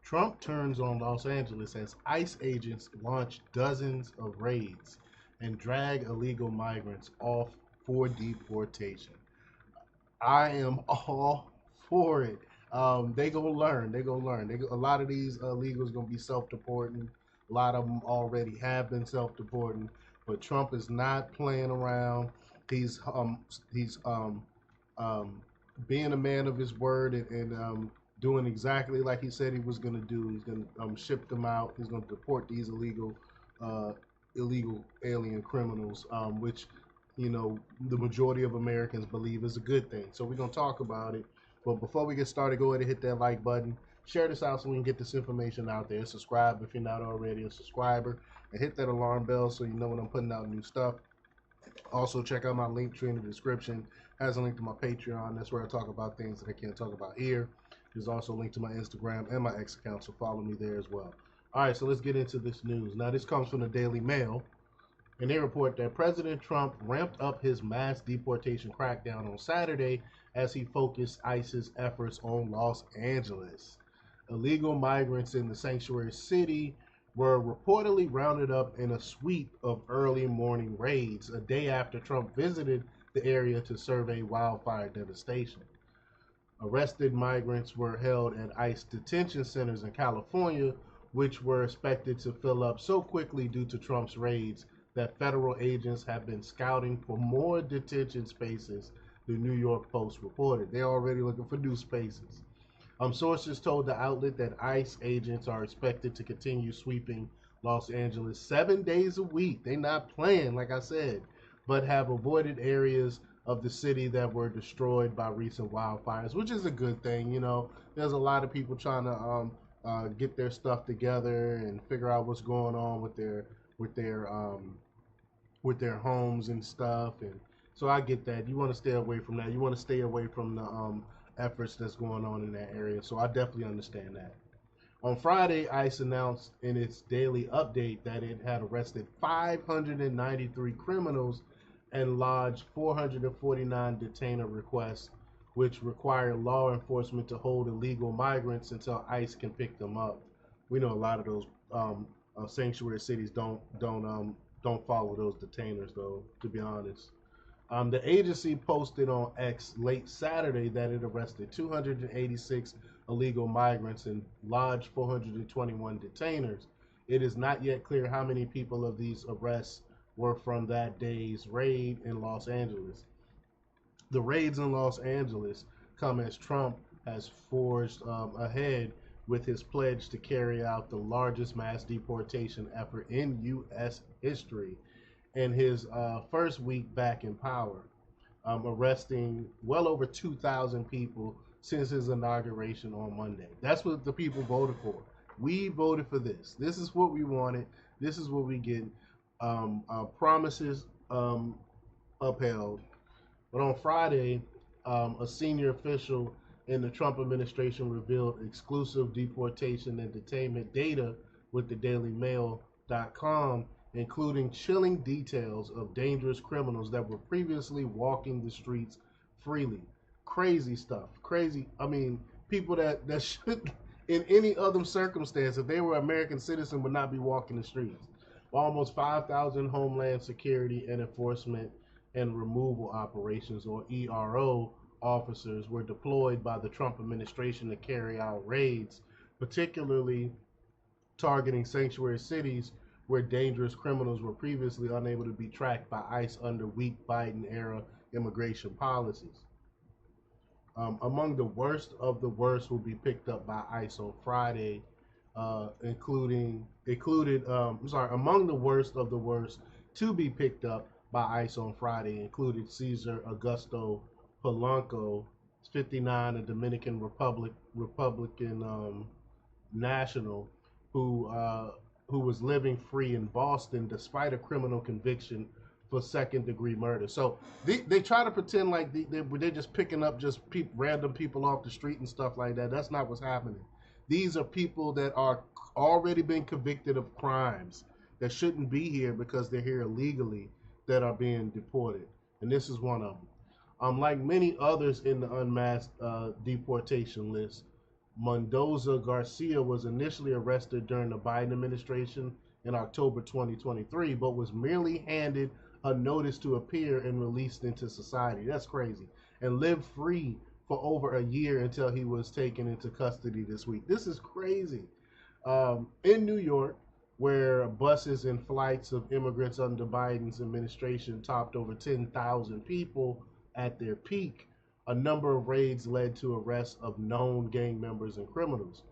Trump turns on Los Angeles as ICE agents launch dozens of raids and drag illegal migrants off for deportation. I am all for it. They gonna learn. They gonna learn. A lot of these illegals gonna be self-deporting. A lot of them already have been self-deporting. But Trump is not playing around. He's um he's um being a man of his word and doing exactly like he said he was gonna do. He's gonna ship them out. He's gonna deport these uh, illegal alien criminals, which the majority of Americans believe is a good thing. So we're gonna talk about it. But before we get started, go ahead and hit that like button. Share this out so we can get this information out there. Subscribe if you're not already a subscriber, and hit that alarm bell so you know when I'm putting out new stuff. Also, check out my link tree in the description. Has a link to my Patreon. That's where I talk about things that I can't talk about here. There's also a link to my Instagram and my X account, so follow me there as well. All right, so let's get into this news. Now, this comes from the Daily Mail, and they report that President Trump ramped up his mass deportation crackdown on Saturday as he focused ICE's efforts on Los Angeles. Illegal migrants in the sanctuary city were reportedly rounded up in a sweep of early morning raids a day after Trump visited the area to survey wildfire devastation. Arrested migrants were held at ICE detention centers in California, which were expected to fill up so quickly due to Trump's raids that federal agents have been scouting for more detention spaces, the New York Post reported. They're already looking for new spaces. Sources told the outlet that ICE agents are expected to continue sweeping Los Angeles 7 days a week. They're not playing, like I said, but have avoided areas of the city that were destroyed by recent wildfires, which is a good thing. There's a lot of people trying to get their stuff together and figure out what's going on with their with their homes and stuff. And so I get that. You want to stay away from that. You want to stay away from the efforts that's going on in that area. So I definitely understand that. On Friday, ICE announced in its daily update that it had arrested 593 criminals and lodged 449 detainer requests, which require law enforcement to hold illegal migrants until ICE can pick them up. We know a lot of those sanctuary cities don't follow those detainers, though. To be honest, the agency posted on X late Saturday that it arrested 286 illegal migrants and lodged 421 detainers. It is not yet clear how many people of these arrests were from that day's raid in Los Angeles. The raids in Los Angeles come as Trump has forged ahead with his pledge to carry out the largest mass deportation effort in U.S. history in his first week back in power, arresting well over 2,000 people since his inauguration on Monday. That's what the people voted for. We voted for this. This is what we wanted. This is what we get. Promises upheld. But on Friday, a senior official in the Trump administration revealed exclusive deportation and detainment data with the DailyMail.com, including chilling details of dangerous criminals that were previously walking the streets freely. Crazy stuff. Crazy. I mean, people that should, in any other circumstance, if they were American citizens, would not be walking the streets. Almost 5,000 Homeland Security and Enforcement and Removal Operations, or ERO, officers were deployed by the Trump administration to carry out raids, particularly targeting sanctuary cities where dangerous criminals were previously unable to be tracked by ICE under weak Biden-era immigration policies. Among the worst of the worst will be picked up by ICE on Friday, among the worst of the worst to be picked up by ICE on Friday included Cesar Augusto Polanco, 59, a Dominican Republican national who was living free in Boston despite a criminal conviction for second-degree murder. So they try to pretend like they're just picking up just random people off the street and stuff like that. That's not what's happening. These are people that are already been convicted of crimes that shouldn't be here because they're here illegally that are being deported. And this is one of them. Like many others in the unmasked deportation list, Mendoza Garcia was initially arrested during the Biden administration in October 2023, but was merely handed a notice to appear and released into society. That's crazy. And lived free for over a year until he was taken into custody this week. This is crazy. In New York, where buses and flights of immigrants under Biden's administration topped over 10,000 people at their peak, a number of raids led to arrests of known gang members and criminals.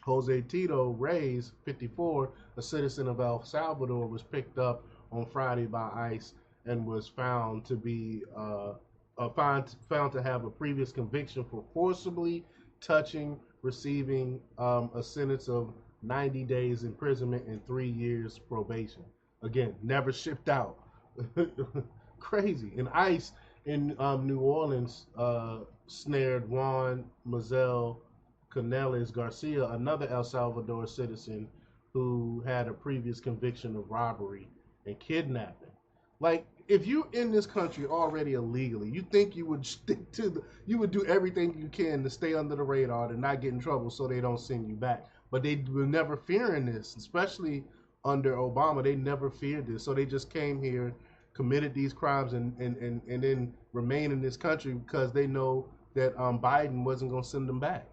Jose Tito Reyes, 54, a citizen of El Salvador, was picked up on Friday by ICE and was found to be found to have a previous conviction for forcibly touching, receiving a sentence of 90 days imprisonment and 3 years probation. Again, never shipped out. Crazy. And ICE in New Orleans snared Juan Mazel Canales Garcia, another El Salvador citizen who had a previous conviction of robbery and kidnapping. Like, if you're in this country already illegally, you think you would stick to you would do everything you can to stay under the radar to not get in trouble so they don't send you back. But they were never fearing this, especially under Obama. They never feared this. So they just came here, committed these crimes, and then remain in this country because they know that Biden wasn't going to send them back.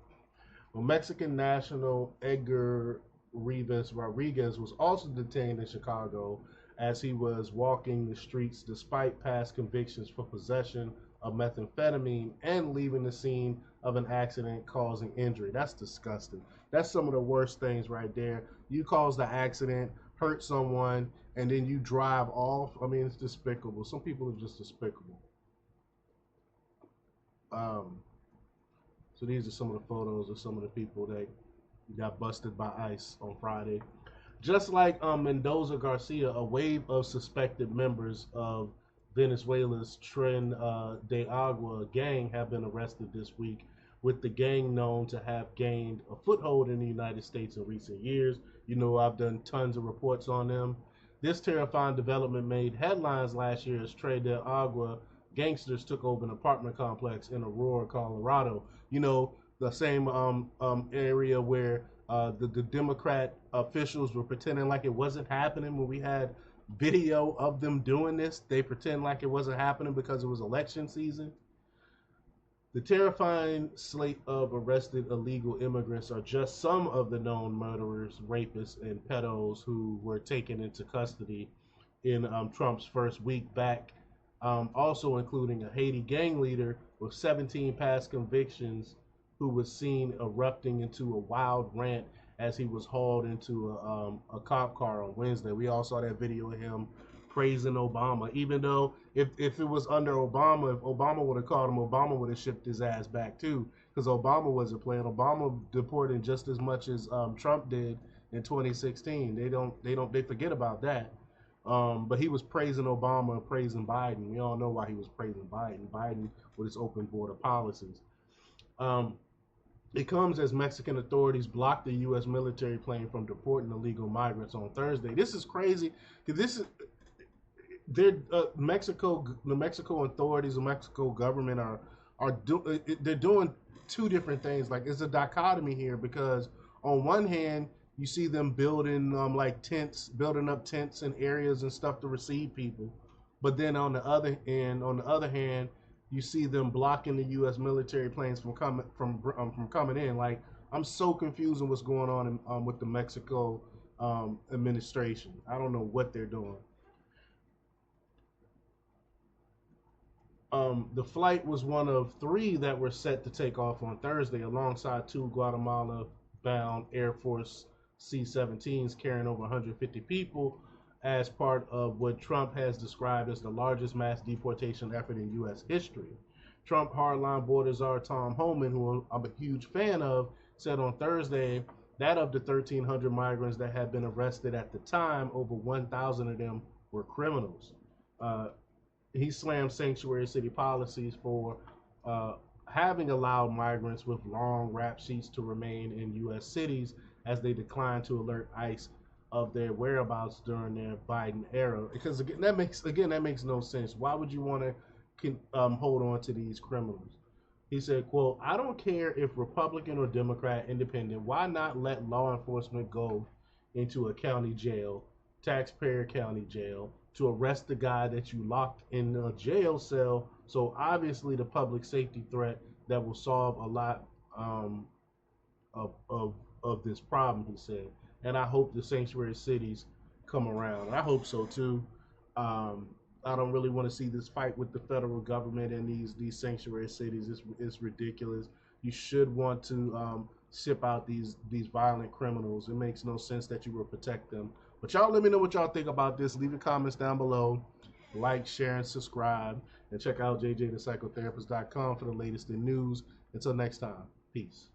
Well, Mexican national Edgar Rivas Rodriguez was also detained in Chicago as he was walking the streets despite past convictions for possession of methamphetamine and leaving the scene of an accident causing injury. That's disgusting. That's some of the worst things right there. You cause the accident, hurt someone, and then you drive off. I mean, it's despicable. Some people are just despicable. Um, so these are some of the photos of some of the people that got busted by ICE on Friday. Just like Mendoza Garcia, a wave of suspected members of Venezuela's Tren de Agua gang have been arrested this week, with the gang known to have gained a foothold in the United States in recent years. You know, I've done tons of reports on them. This terrifying development made headlines last year as Tren de Agua gangsters took over an apartment complex in Aurora, Colorado. You know, the same area where the Democrat officials were pretending like it wasn't happening when we had video of them doing this. They pretend like it wasn't happening because it was election season. The terrifying slate of arrested illegal immigrants are just some of the known murderers, rapists, and pedos who were taken into custody in Trump's first week back, also including a Haiti gang leader with 17 past convictions who was seen erupting into a wild rant as he was hauled into a cop car on Wednesday. We all saw that video of him praising Obama, even though if it was under Obama, if Obama would have called him, Obama would have shipped his ass back too, because Obama wasn't playing. Obama deported just as much as Trump did in 2016. They forget about that. But he was praising Obama and praising Biden. We all know why he was praising Biden. Biden with his open border policies. Um, it comes as Mexican authorities blocked the U.S. military plane from deporting illegal migrants on Thursday. This is crazy because this is the Mexico authorities, the Mexico government they're doing two different things. Like, it's a dichotomy here because on one hand you see them building like tents, building up tents and areas and stuff to receive people, but then on the other hand, you see them blocking the U.S. military planes from coming in. Like, I'm so confused on what's going on with the Mexico administration. I don't know what they're doing. The flight was one of three that were set to take off on Thursday, alongside two Guatemala-bound Air Force C-17s carrying over 150 people, as part of what Trump has described as the largest mass deportation effort in U.S. history. Trump hardline border czar Tom Homan, who I'm a huge fan of, said on Thursday that of the 1,300 migrants that had been arrested at the time, over 1,000 of them were criminals. He slammed sanctuary city policies for having allowed migrants with long rap sheets to remain in U.S. cities as they declined to alert ICE of their whereabouts during their Biden era. Because again, that makes no sense. Why would you want to hold on to these criminals? He said, quote, I don't care if Republican or Democrat, independent, why not let law enforcement go into a county jail, taxpayer county jail, to arrest the guy that you locked in a jail cell? So obviously the public safety threat that will solve a lot of, of, of this problem, he said. And I hope the sanctuary cities come around. And I hope so too. Um, I don't really want to see this fight with the federal government and these sanctuary cities. It's ridiculous. You should want to ship out these violent criminals. It makes no sense that you would protect them. But y'all let me know what y'all think about this. Leave your comments down below. Like, share, and subscribe. And check out jjthepsychotherapist.com for the latest in news. Until next time, peace.